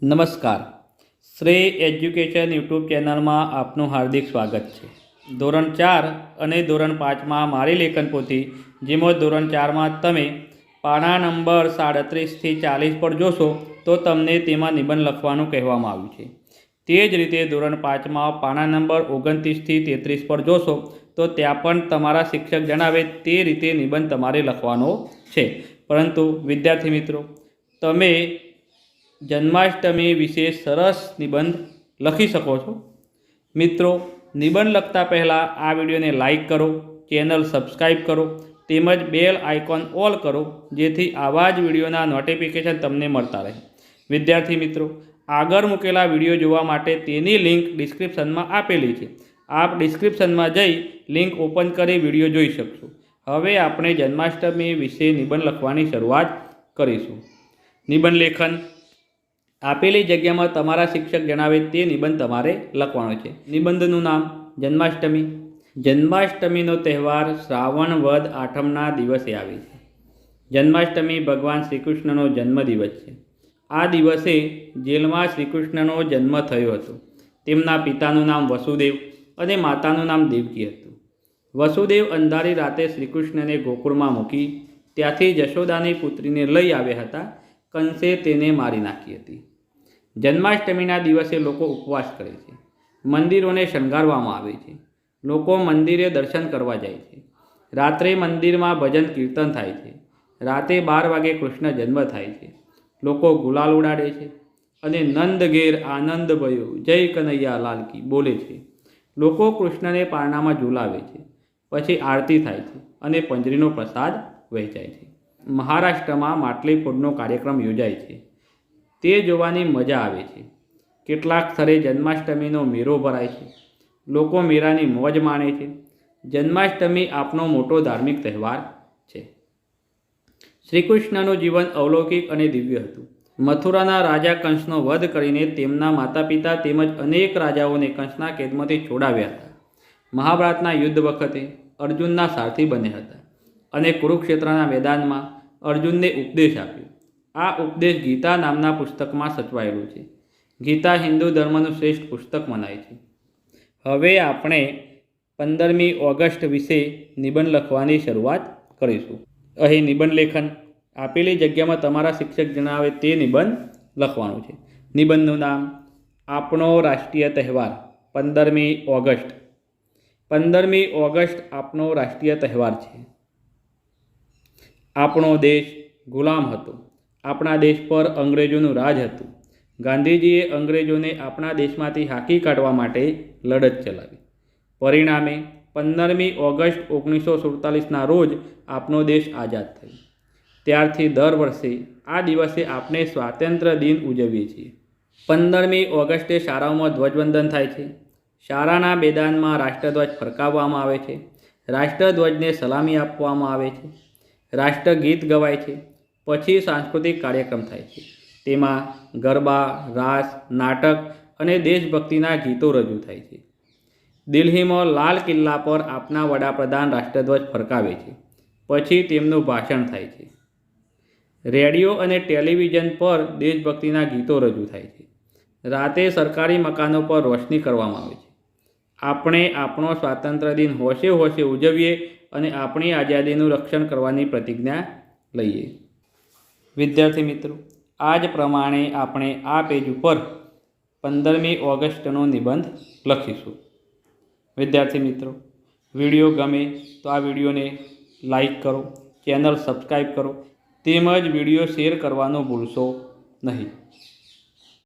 નમસ્કાર, શ્રેય education YouTube ચેનલમાં આપનું હાર્દિક સ્વાગત છે। ધોરણ 4 અને ધોરણ 5માં મારી લેખન પોથી, જેમાં ધોરણ 4માં તમે પાના નંબર 37થી 40 પર જોશો તો તમને તેમાં નિબંધ લખવાનું કહેવામાં આવ્યું છે। તે જ રીતે ધોરણ 5માં પાના નંબર 29થી 33 પર જોશો તો ત્યાં પણ તમારા શિક્ષક જણાવે તે રીતે નિબંધ તમારે લખવાનો છે। પરંતુ વિદ્યાર્થી મિત્રો, તમે જન્માષ્ટમી વિશે સરસ નિબંધ લખી શકો છો। મિત્રો, નિબંધ લખતા પહેલાં આ વિડીયોને લાઈક કરો, ચેનલ સબસ્ક્રાઈબ કરો તેમજ બેલ આઇકોન ઓલ કરો, જેથી આવા જ વિડીયોના નોટિફિકેશન તમને મળતા રહે। વિદ્યાર્થી મિત્રો, આગળ મૂકેલા વિડીયો જોવા માટે તેની લિંક ડિસ્ક્રિપ્શનમાં આપેલી છે। આપ ડિસ્ક્રિપ્શનમાં જઈ લિંક ઓપન કરી વિડીયો જોઈ શકશો। હવે આપણે જન્માષ્ટમી વિશે નિબંધ લખવાની શરૂઆત કરીશું। નિબંધ લેખન: આપેલી જગ્યામાં તમારા શિક્ષક જણાવે તે નિબંધ તમારે લખવાનો છે। નિબંધનું નામ: જન્માષ્ટમી। જન્માષ્ટમીનો તહેવાર શ્રાવણ વદ આઠમના દિવસે આવે છે। જન્માષ્ટમી ભગવાન શ્રીકૃષ્ણનો જન્મદિવસ છે। આ દિવસે જેલમાં શ્રીકૃષ્ણનો જન્મ થયો હતો। તેમના પિતાનું નામ વસુદેવ અને માતાનું નામ દેવકી હતું। વસુદેવ અંધારી રાતે શ્રીકૃષ્ણને ગોકુળમાં મૂકી ત્યાંથી જશોદાની પુત્રીને લઈ આવ્યા હતા। કંસે તેને મારી નાખી હતી। જન્માષ્ટમીના દિવસે લોકો ઉપવાસ કરે છે। મંદિરોને શણગારવામાં આવે છે। લોકો મંદિરે દર્શન કરવા જાય છે। રાત્રે મંદિરમાં ભજન કીર્તન થાય છે। રાતે 12 વાગે કૃષ્ણ જન્મ થાય છે। લોકો ગુલાલ ઉડાડે છે અને નંદ ઘેર આનંદ ભયો, જય કનૈયા લાલ કી બોલે છે। લોકો કૃષ્ણને પારણામાં ઝુલાવે છે। પછી આરતી થાય છે અને પંજરીનો પ્રસાદ વહેંચાય છે। મહારાષ્ટ્રમાં માટલી ફોડનો કાર્યક્રમ યોજાય છે। તે જોવાની મજા આવે છે। કેટલાક સ્થળે જન્માષ્ટમીનો મેળો ભરાય છે। લોકો મેળાની મોજ માણે છે। જન્માષ્ટમી આપનો મોટો ધાર્મિક તહેવાર છે। શ્રીકૃષ્ણનું જીવન અલૌકિક અને દિવ્ય હતું। મથુરાના રાજા કંસનો વધ કરીને તેમના માતા પિતા તેમજ અનેક રાજાઓને કંસના કેદમાંથી છોડાવ્યા હતા। મહાભારતના યુદ્ધ વખતે અર્જુનના સારથી બન્યા હતા અને કુરુક્ષેત્રના મેદાનમાં અર્જુનને ઉપદેશ આપ્યો। આ ઉપદેશ ગીતા નામના પુસ્તકમાં સચવાયેલું છે। ગીતા હિન્દુ ધર્મનું શ્રેષ્ઠ પુસ્તક મનાય છે। હવે આપણે 15મી ઓગસ્ટ વિશે નિબંધ લખવાની શરૂઆત કરીશું। અહીં નિબંધ લેખન: આપેલી જગ્યામાં તમારા શિક્ષક જણાવે તે નિબંધ લખવાનું છે। નિબંધનું નામ: આપણો રાષ્ટ્રીય તહેવાર 15મી ઓગસ્ટ। 15મી ઓગસ્ટ આપણો રાષ્ટ્રીય તહેવાર છે। આપણો દેશ ગુલામ હતો। આપણા દેશ પર અંગ્રેજોનું રાજ હતું। ગાંધીજીએ અંગ્રેજોને આપણા દેશમાંથી હાંકી કાઢવા માટે લડત ચલાવી। પરિણામે 15મી ઓગસ્ટ 1947ના રોજ આપણો દેશ આઝાદ થયો। ત્યારથી દર વર્ષે આ દિવસે આપણે સ્વાતંત્ર્ય દિન ઉજવીએ છીએ। 15મી ઓગસ્ટે શાળાઓમાં ધ્વજવંદન થાય છે। શાળાના મેદાનમાં રાષ્ટ્રધ્વજ ફરકાવવામાં આવે છે। રાષ્ટ્રધ્વજને સલામી આપવામાં આવે છે। રાષ્ટ્રગીત ગવાય છે। પછી સાંસ્કૃતિક કાર્યક્રમ થાય છે। તેમાં ગરબા, રાસ, નાટક અને દેશભક્તિના ગીતો રજૂ થાય છે। દિલ્હીમાં લાલ કિલ્લા પર આપના વડાપ્રધાન રાષ્ટ્રધ્વજ ફરકાવે છે। પછી તેમનું ભાષણ થાય છે। રેડિયો અને ટેલિવિઝન પર દેશભક્તિના ગીતો રજૂ થાય છે। રાતે સરકારી મકાનો પર રોશની કરવામાં આવે છે। આપણે આપણો સ્વાતંત્ર્ય દિન હોશે હોશે ઉજવીએ અને આપણી આઝાદીનું રક્ષણ કરવાની પ્રતિજ્ઞા લઈએ। વિદ્યાર્થી મિત્રો, આ જ પ્રમાણે આપણે આ પેજ ઉપર 15મી ઓગસ્ટનો નિબંધ લખીશું। વિદ્યાર્થી મિત્રો, વિડીયો ગમે તો આ વિડીયોને લાઈક કરો, ચેનલ સબસ્ક્રાઈબ કરો તેમજ વિડીયો શેર કરવાનું ભૂલશો નહીં।